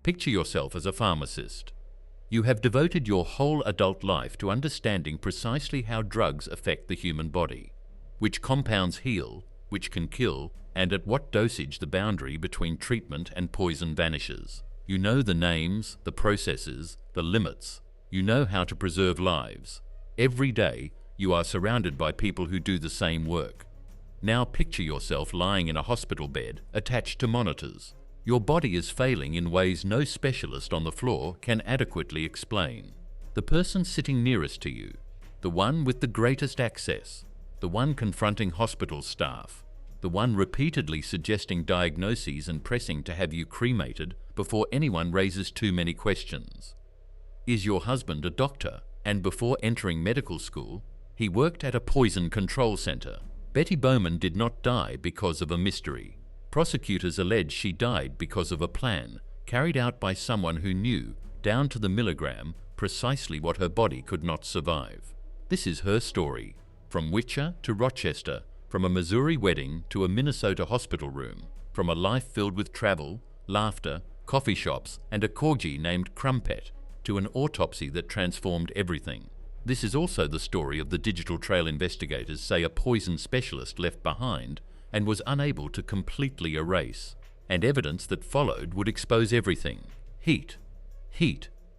Picture yourself as a pharmacist. You have devoted your whole adult life to understanding precisely how drugs affect the human body, which compounds heal, which can kill, and at what dosage the boundary between treatment and poison vanishes. You know the names, the processes, the limits. You know how to preserve lives. Every day, you are surrounded by people who do the same work. Now picture yourself lying in a hospital bed, attached to monitors. Your body is failing in ways no specialist on the floor can adequately explain. The person sitting nearest to you, the one with the greatest access, the one confronting hospital staff, the one repeatedly suggesting diagnoses and pressing to have you cremated before anyone raises too many questions. Is your husband a doctor, and before entering medical school, he worked at a poison control center? Betty Bowman did not die because of a mystery. Prosecutors allege she died because of a plan carried out by someone who knew, down to the milligram, precisely what her body could not survive. This is her story, from Witcher to Rochester, from a Missouri wedding to a Minnesota hospital room, from a life filled with travel, laughter, coffee shops, and a corgi named Crumpet, to an autopsy that transformed everything. This is also the story of the digital trail investigators say a poison specialist left behind and was unable to completely erase, and evidence that followed would expose everything. Heat.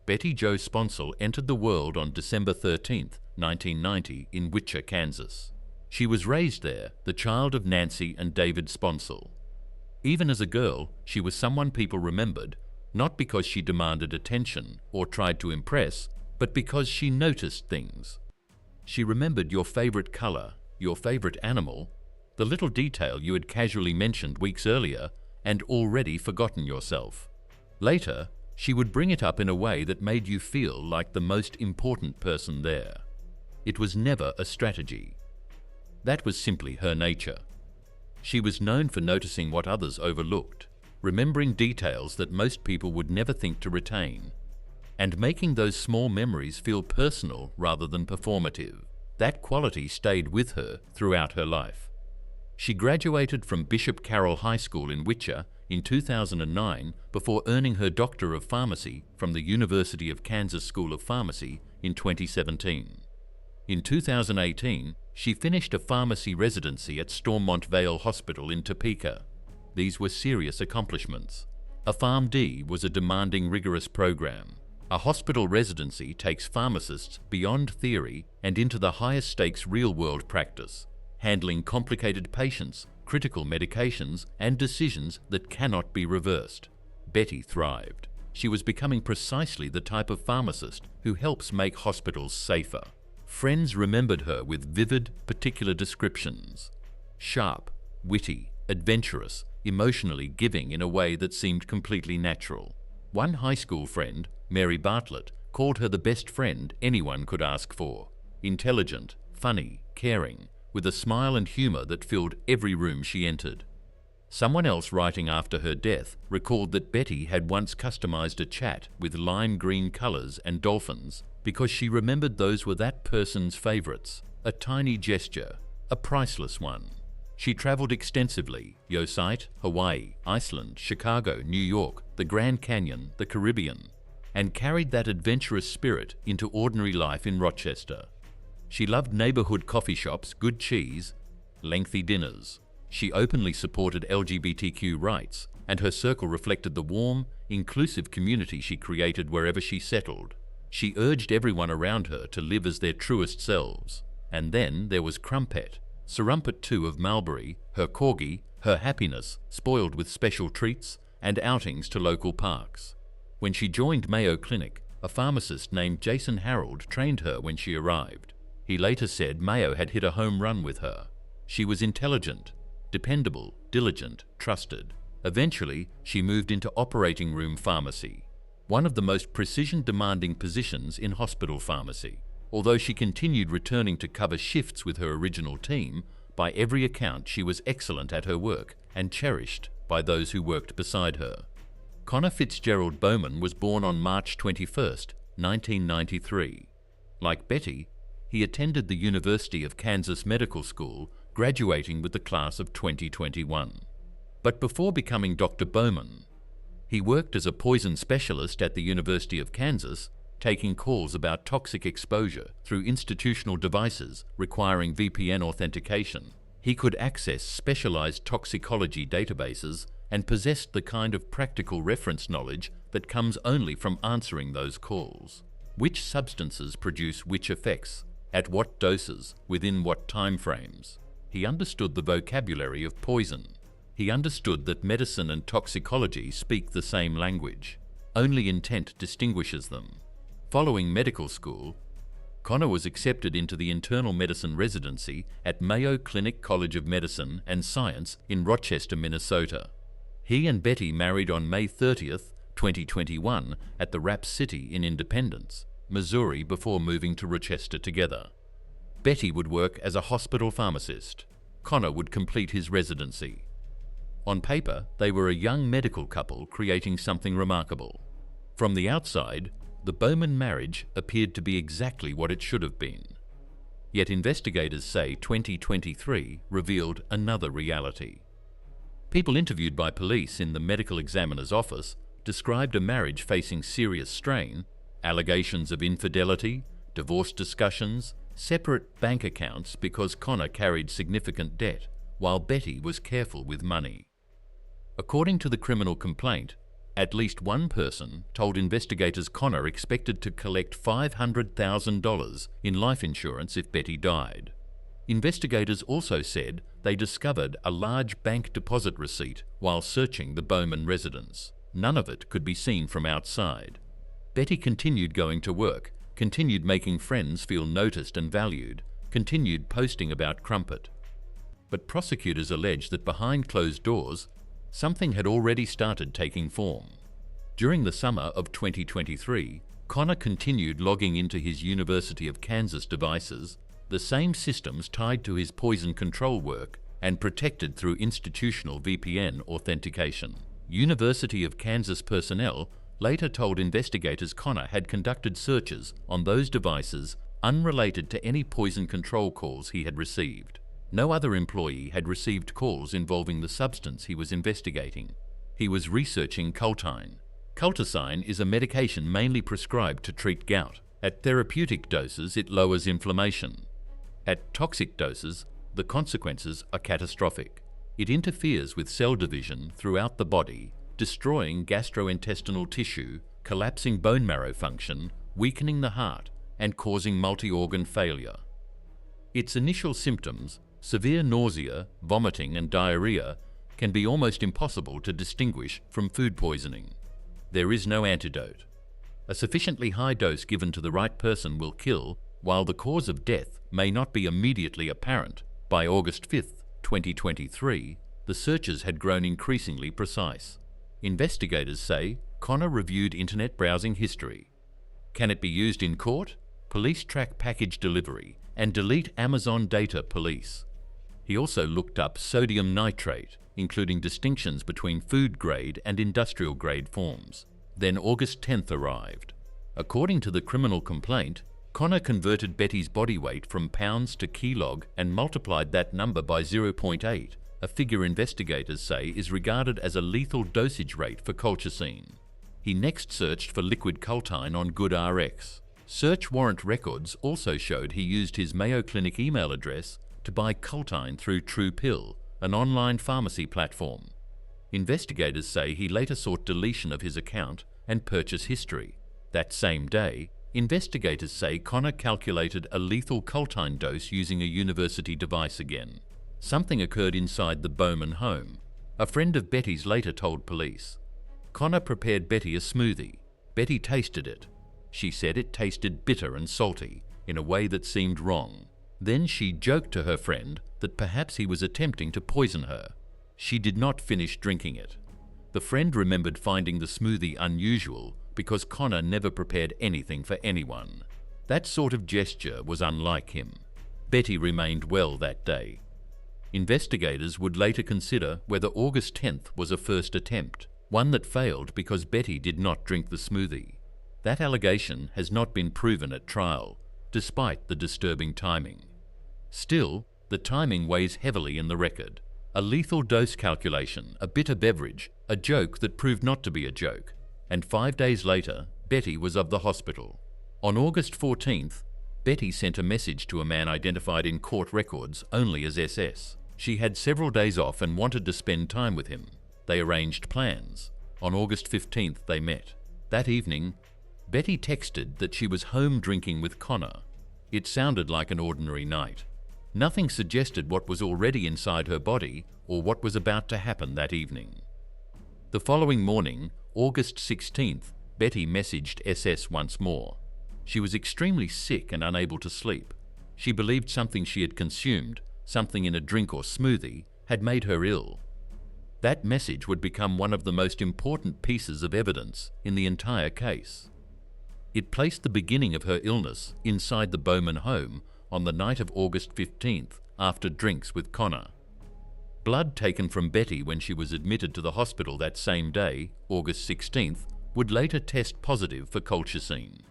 Betty Jo Sponsel entered the world on December 13, 1990 in Witcher, Kansas. She was raised there, the child of Nancy and David Sponsel. Even as a girl, she was someone people remembered, not because she demanded attention or tried to impress, but because she noticed things. She remembered your favorite color, your favorite animal, the little detail you had casually mentioned weeks earlier and already forgotten yourself. Later, she would bring it up in a way that made you feel like the most important person there. It was never a strategy. That was simply her nature. She was known for noticing what others overlooked, remembering details that most people would never think to retain, and making those small memories feel personal rather than performative. That quality stayed with her throughout her life. She graduated from Bishop Carroll High School in Witcher in 2009 before earning her Doctor of Pharmacy from the University of Kansas School of Pharmacy in 2017. In 2018, she finished a pharmacy residency at Stormont Vale Hospital in Topeka. These were serious accomplishments. A PharmD was a demanding, rigorous program. A hospital residency takes pharmacists beyond theory and into the highest stakes real-world practice, handling complicated patients, critical medications, and decisions that cannot be reversed. Betty thrived. She was becoming precisely the type of pharmacist who helps make hospitals safer. Friends remembered her with vivid, particular descriptions. Sharp, witty, adventurous, emotionally giving in a way that seemed completely natural. One high school friend, Mary Bartlett, called her the best friend anyone could ask for. Intelligent, funny, caring, with a smile and humor that filled every room she entered. Someone else writing after her death recalled that Betty had once customized a chat with lime green colors and dolphins because she remembered those were that person's favorites. A tiny gesture, a priceless one. She traveled extensively: Yosemite, Hawaii, Iceland, Chicago, New York, the Grand Canyon, the Caribbean, and carried that adventurous spirit into ordinary life in Rochester. She loved neighborhood coffee shops, good cheese, lengthy dinners. She openly supported LGBTQ rights, and her circle reflected the warm, inclusive community she created wherever she settled. She urged everyone around her to live as their truest selves. And then there was Crumpet, Surrumpet too of Mulberry, her corgi, her happiness, spoiled with special treats and outings to local parks. When she joined Mayo Clinic, a pharmacist named Jason Harold trained her when she arrived. He later said Mayo had hit a home run with her. She was intelligent, dependable, diligent, trusted. Eventually, she moved into operating room pharmacy, one of the most precision-demanding positions in hospital pharmacy. Although she continued returning to cover shifts with her original team, by every account she was excellent at her work and cherished by those who worked beside her. Connor Fitzgerald Bowman was born on March 21, 1993. Like Betty, he attended the University of Kansas Medical School, graduating with the class of 2021. But before becoming Dr. Bowman, He worked as a poison specialist at the University of Kansas, taking calls about toxic exposure through institutional devices requiring VPN authentication. He could access specialized toxicology databases and possessed the kind of practical reference knowledge that comes only from answering those calls. Which substances produce which effects, at what doses, within what time frames. He understood the vocabulary of poison. He understood that medicine and toxicology speak the same language. Only intent distinguishes them. Following medical school, Connor was accepted into the internal medicine residency at Mayo Clinic College of Medicine and Science in Rochester, Minnesota. He and Betty married on May 30th, 2021 at the Rapid City in Independence, Missouri, before moving to Rochester together. Betty would work as a hospital pharmacist. Connor would complete his residency. On paper, they were a young medical couple creating something remarkable. From the outside, the Bowman marriage appeared to be exactly what it should have been. Yet investigators say 2023 revealed another reality. People interviewed by police in the medical examiner's office described a marriage facing serious strain, allegations of infidelity, divorce discussions, separate bank accounts because Connor carried significant debt, while Betty was careful with money. According to the criminal complaint, at least one person told investigators Connor expected to collect $500,000 in life insurance if Betty died. Investigators also said they discovered a large bank deposit receipt while searching the Bowman residence. None of it could be seen from outside. Betty continued going to work, continued making friends feel noticed and valued, continued posting about Crumpet. But prosecutors allege that behind closed doors, something had already started taking form. During the summer of 2023, Connor continued logging into his University of Kansas devices, the same systems tied to his poison control work and protected through institutional VPN authentication. University of Kansas personnel later told investigators Connor had conducted searches on those devices unrelated to any poison control calls he had received. No other employee had received calls involving the substance he was investigating. He was researching coltine. Colticine is a medication mainly prescribed to treat gout. At therapeutic doses, it lowers inflammation. At toxic doses, the consequences are catastrophic. It interferes with cell division throughout the body, destroying gastrointestinal tissue, collapsing bone marrow function, weakening the heart, and causing multi-organ failure. Its initial symptoms, severe nausea, vomiting, and diarrhea, can be almost impossible to distinguish from food poisoning. There is no antidote. A sufficiently high dose given to the right person will kill, while the cause of death may not be immediately apparent. By August 5, 2023, the searches had grown increasingly precise. Investigators say Connor reviewed internet browsing history. Can it be used in court? Police track package delivery and delete Amazon data police. He also looked up sodium nitrate, including distinctions between food-grade and industrial-grade forms. Then August 10th arrived. According to the criminal complaint, Connor converted Betty's body weight from pounds to kilog and multiplied that number by 0.8, a figure investigators say is regarded as a lethal dosage rate for colchicine. He next searched for liquid coltine on GoodRx. Search warrant records also showed he used his Mayo Clinic email address to buy coltine through TruePill, an online pharmacy platform. Investigators say he later sought deletion of his account and purchase history. That same day, investigators say Connor calculated a lethal coltine dose using a university device again. Something occurred inside the Bowman home. A friend of Betty's later told police. Connor prepared Betty a smoothie. Betty tasted it. She said it tasted bitter and salty in a way that seemed wrong. Then she joked to her friend that perhaps he was attempting to poison her. She did not finish drinking it. The friend remembered finding the smoothie unusual because Connor never prepared anything for anyone. That sort of gesture was unlike him. Betty remained well that day. Investigators would later consider whether August 10th was a first attempt, one that failed because Betty did not drink the smoothie. That allegation has not been proven at trial, despite the disturbing timing. Still, the timing weighs heavily in the record. A lethal dose calculation, a bitter beverage, a joke that proved not to be a joke. And 5 days later, Betty was of the hospital. On August 14th, Betty sent a message to a man identified in court records only as SS. She had several days off and wanted to spend time with him. They arranged plans. On August 15th, they met. That evening, Betty texted that she was home drinking with Connor. It sounded like an ordinary night. Nothing suggested what was already inside her body or what was about to happen that evening. The following morning, August 16th, Betty messaged SS once more. She was extremely sick and unable to sleep. She believed something she had consumed, something in a drink or smoothie, had made her ill. That message would become one of the most important pieces of evidence in the entire case. It placed the beginning of her illness inside the Bowman home on the night of August 15th after drinks with Connor. Blood taken from Betty when she was admitted to the hospital that same day, August 16th, would later test positive for colchicine.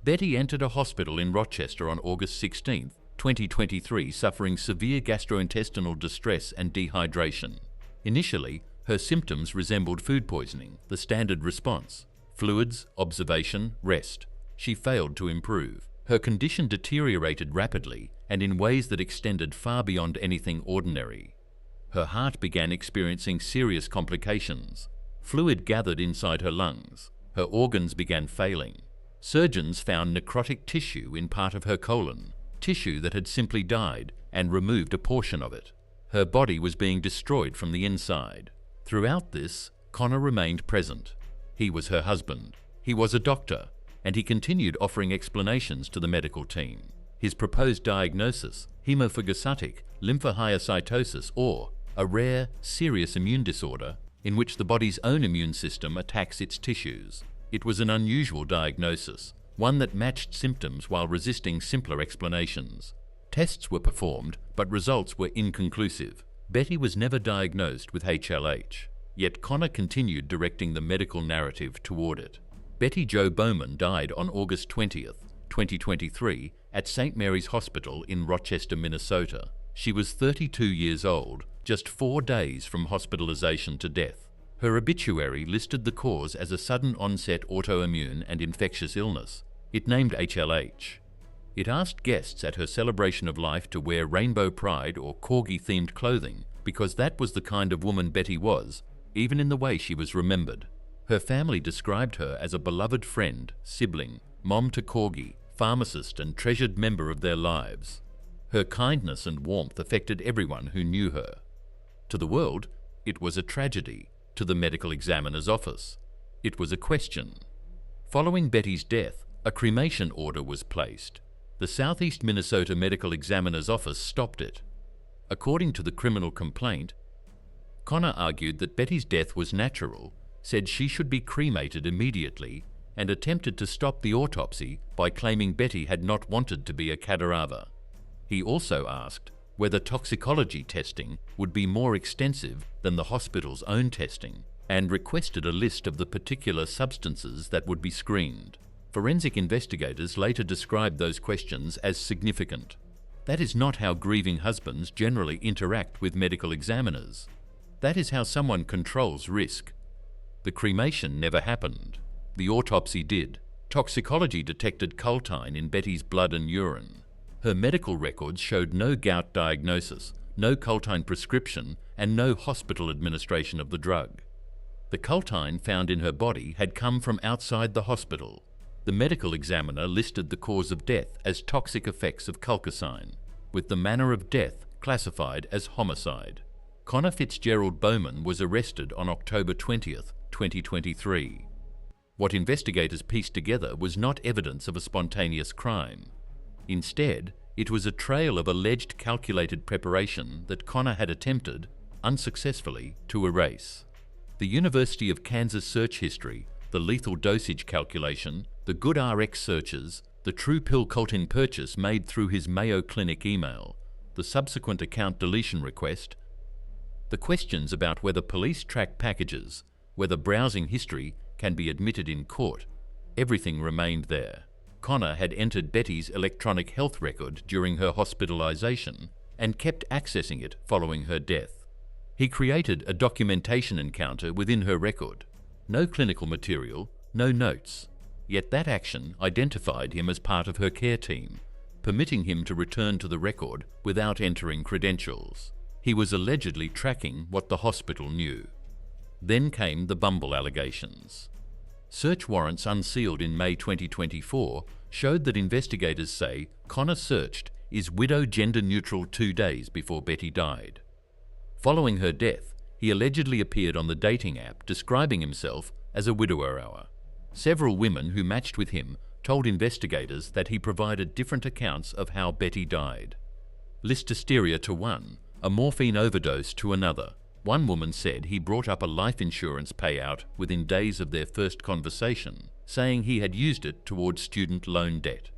Betty entered a hospital in Rochester on August 16th, 2023, suffering severe gastrointestinal distress and dehydration. Initially, her symptoms resembled food poisoning, the standard response: fluids, observation, rest. She failed to improve. Her condition deteriorated rapidly and in ways that extended far beyond anything ordinary. Her heart began experiencing serious complications. Fluid gathered inside her lungs. Her organs began failing. Surgeons found necrotic tissue in part of her colon, tissue that had simply died, and removed a portion of it. Her body was being destroyed from the inside. Throughout this, Connor remained present. He was her husband. He was a doctor, and he continued offering explanations to the medical team. His proposed diagnosis, hemophagocytic lymphohyocytosis, or a rare, serious immune disorder in which the body's own immune system attacks its tissues. It was an unusual diagnosis, one that matched symptoms while resisting simpler explanations. Tests were performed, but results were inconclusive. Betty was never diagnosed with HLH, yet Connor continued directing the medical narrative toward it. Betty Jo Bowman died on August 20th, 2023, at St. Mary's Hospital in Rochester, Minnesota. She was 32 years old, just 4 days from hospitalization to death. Her obituary listed the cause as a sudden onset autoimmune and infectious illness. It named HLH. It asked guests at her celebration of life to wear rainbow pride or corgi-themed clothing because that was the kind of woman Betty was, even in the way she was remembered. Her family described her as a beloved friend, sibling, mom to corgi, pharmacist, and treasured member of their lives. Her kindness and warmth affected everyone who knew her. To the world, it was a tragedy. To the medical examiner's office, it was a question. Following Betty's death, a cremation order was placed. The Southeast Minnesota Medical Examiner's Office stopped it. According to the criminal complaint, Connor argued that Betty's death was natural, said she should be cremated immediately, and attempted to stop the autopsy by claiming Betty had not wanted to be a cadaver. He also asked whether toxicology testing would be more extensive than the hospital's own testing, and requested a list of the particular substances that would be screened. Forensic investigators later described those questions as significant. That is not how grieving husbands generally interact with medical examiners. That is how someone controls risk. The cremation never happened. The autopsy did. Toxicology detected coltine in Betty's blood and urine. Her medical records showed no gout diagnosis, no coltine prescription, and no hospital administration of the drug. The coltine found in her body had come from outside the hospital. The medical examiner listed the cause of death as toxic effects of colchicine, with the manner of death classified as homicide. Connor Fitzgerald Bowman was arrested on October 20th, 2023. What investigators pieced together was not evidence of a spontaneous crime. Instead, it was a trail of alleged calculated preparation that Connor had attempted, unsuccessfully, to erase. The University of Kansas search history, the lethal dosage calculation, the good RX searches, the true pill coltin purchase made through his Mayo Clinic email, the subsequent account deletion request, the questions about whether police track packages, whether browsing history can be admitted in court, everything remained there. Connor had entered Betty's electronic health record during her hospitalization and kept accessing it following her death. He created a documentation encounter within her record. No clinical material, no notes. Yet that action identified him as part of her care team, permitting him to return to the record without entering credentials. He was allegedly tracking what the hospital knew. Then came the Bumble allegations. Search warrants unsealed in May 2024 showed that investigators say Connor searched is widow gender-neutral 2 days before Betty died. Following her death, he allegedly appeared on the dating app describing himself as a widower. Several women who matched with him told investigators that he provided different accounts of how Betty died. Listosteria to one, a morphine overdose to another. One woman said he brought up a life insurance payout within days of their first conversation, saying he had used it towards student loan debt.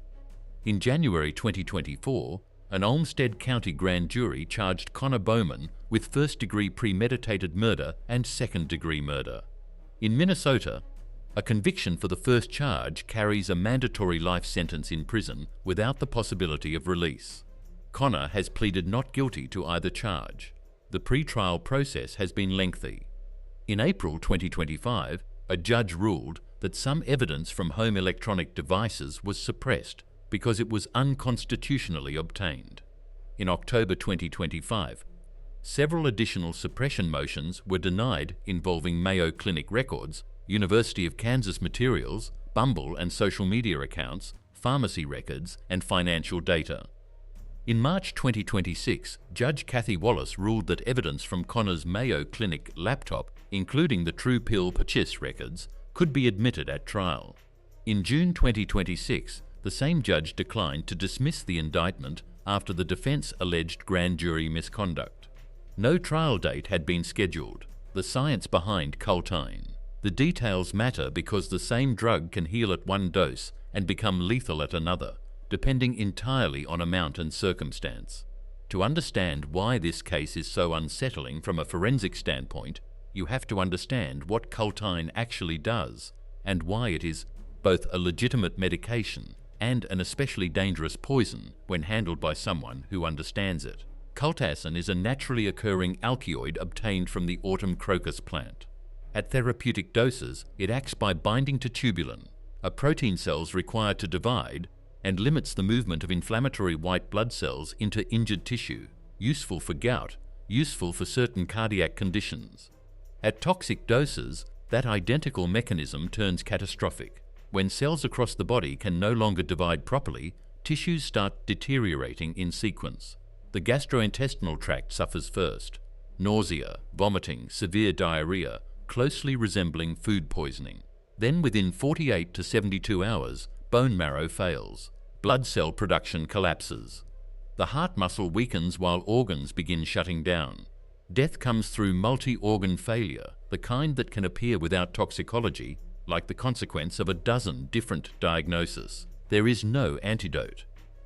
In January 2024, an Olmsted County grand jury charged Connor Bowman with first-degree premeditated murder and second-degree murder. In Minnesota, a conviction for the first charge carries a mandatory life sentence in prison without the possibility of release. Connor has pleaded not guilty to either charge. The pre-trial process has been lengthy. In April 2025, a judge ruled that some evidence from home electronic devices was suppressed because it was unconstitutionally obtained. In October 2025, several additional suppression motions were denied involving Mayo Clinic records, University of Kansas materials, Bumble and social media accounts, pharmacy records, and financial data. In March 2026, Judge Kathy Wallace ruled that evidence from Connor's Mayo Clinic laptop, including the True Pill purchase records, could be admitted at trial. In June 2026, the same judge declined to dismiss the indictment after the defense alleged grand jury misconduct. No trial date had been scheduled. The science behind Cultine. The details matter because the same drug can heal at one dose and become lethal at another, depending entirely on amount and circumstance. To understand why this case is so unsettling from a forensic standpoint, you have to understand what Cultine actually does and why it is both a legitimate medication and an especially dangerous poison when handled by someone who understands it. Cultacin is a naturally occurring alkaloid obtained from the autumn crocus plant. At therapeutic doses, it acts by binding to tubulin, a protein cells required to divide, and limits the movement of inflammatory white blood cells into injured tissue, useful for gout, useful for certain cardiac conditions. At toxic doses, that identical mechanism turns catastrophic. When cells across the body can no longer divide properly, tissues start deteriorating in sequence. The gastrointestinal tract suffers first. Nausea, vomiting, severe diarrhea, closely resembling food poisoning. Then within 48 to 72 hours, bone marrow fails. Blood cell production collapses. The heart muscle weakens while organs begin shutting down. Death comes through multi-organ failure, the kind that can appear without toxicology, like the consequence of a dozen different diagnoses. There is no antidote.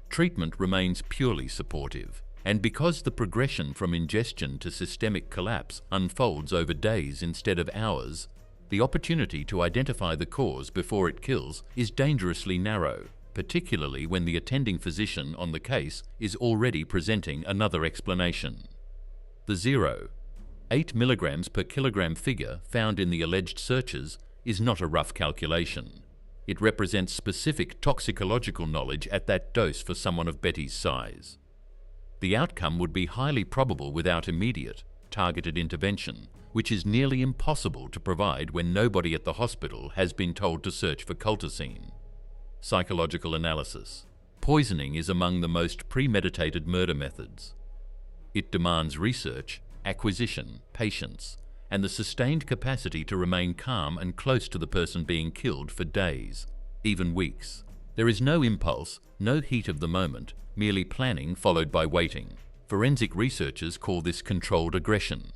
Treatment remains purely supportive. And because the progression from ingestion to systemic collapse unfolds over days instead of hours, the opportunity to identify the cause before it kills is dangerously narrow, particularly when the attending physician on the case is already presenting another explanation. The 0.8 milligrams per kilogram figure found in the alleged searches is not a rough calculation. It represents specific toxicological knowledge at that dose for someone of Betty's size. The outcome would be highly probable without immediate, targeted intervention, which is nearly impossible to provide when nobody at the hospital has been told to search for coltacine. Psychological analysis. Poisoning is among the most premeditated murder methods. It demands research, acquisition, patience, and the sustained capacity to remain calm and close to the person being killed for days, even weeks. There is no impulse, no heat of the moment, merely planning followed by waiting. Forensic researchers call this controlled aggression.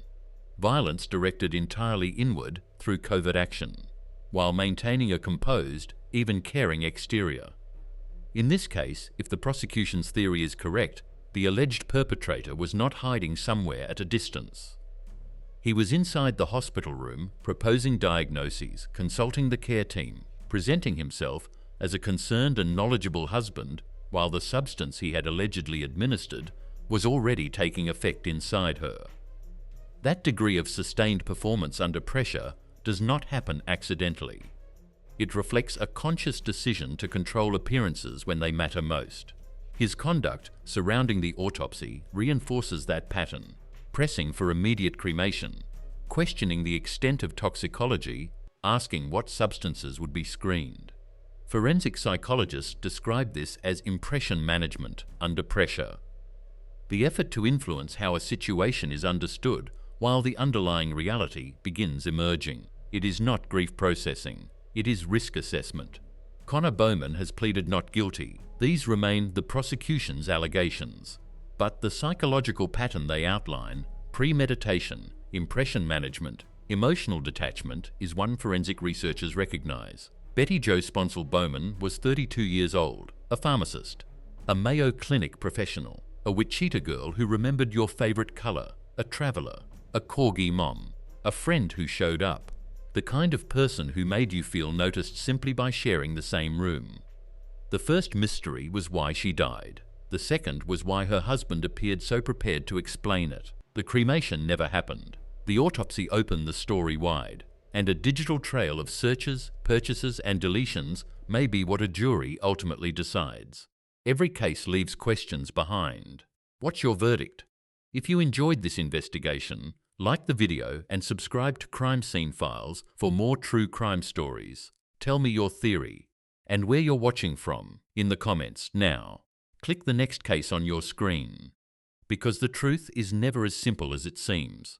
Violence directed entirely inward through covert action, while maintaining a composed, even caring exterior. In this case, if the prosecution's theory is correct, the alleged perpetrator was not hiding somewhere at a distance. He was inside the hospital room, proposing diagnoses, consulting the care team, presenting himself as a concerned and knowledgeable husband, while the substance he had allegedly administered was already taking effect inside her. That degree of sustained performance under pressure does not happen accidentally. It reflects a conscious decision to control appearances when they matter most. His conduct surrounding the autopsy reinforces that pattern, pressing for immediate cremation, questioning the extent of toxicology, asking what substances would be screened. Forensic psychologists describe this as impression management under pressure. The effort to influence how a situation is understood while the underlying reality begins emerging. It is not grief processing, it is risk assessment. Connor Bowman has pleaded not guilty. These remain the prosecution's allegations. But the psychological pattern they outline, premeditation, impression management, emotional detachment, is one forensic researchers recognize. Betty Jo Sponsel Bowman was 32 years old, a pharmacist, a Mayo Clinic professional, a Wichita girl who remembered your favorite color, a traveler, a corgi mom, a friend who showed up, the kind of person who made you feel noticed simply by sharing the same room. The first mystery was why she died. The second was why her husband appeared so prepared to explain it. The cremation never happened. The autopsy opened the story wide, and a digital trail of searches, purchases, and deletions may be what a jury ultimately decides. Every case leaves questions behind. What's your verdict? If you enjoyed this investigation, like the video and subscribe to Crime Scene Files for more true crime stories. Tell me your theory and where you're watching from in the comments now. Click the next case on your screen, because the truth is never as simple as it seems.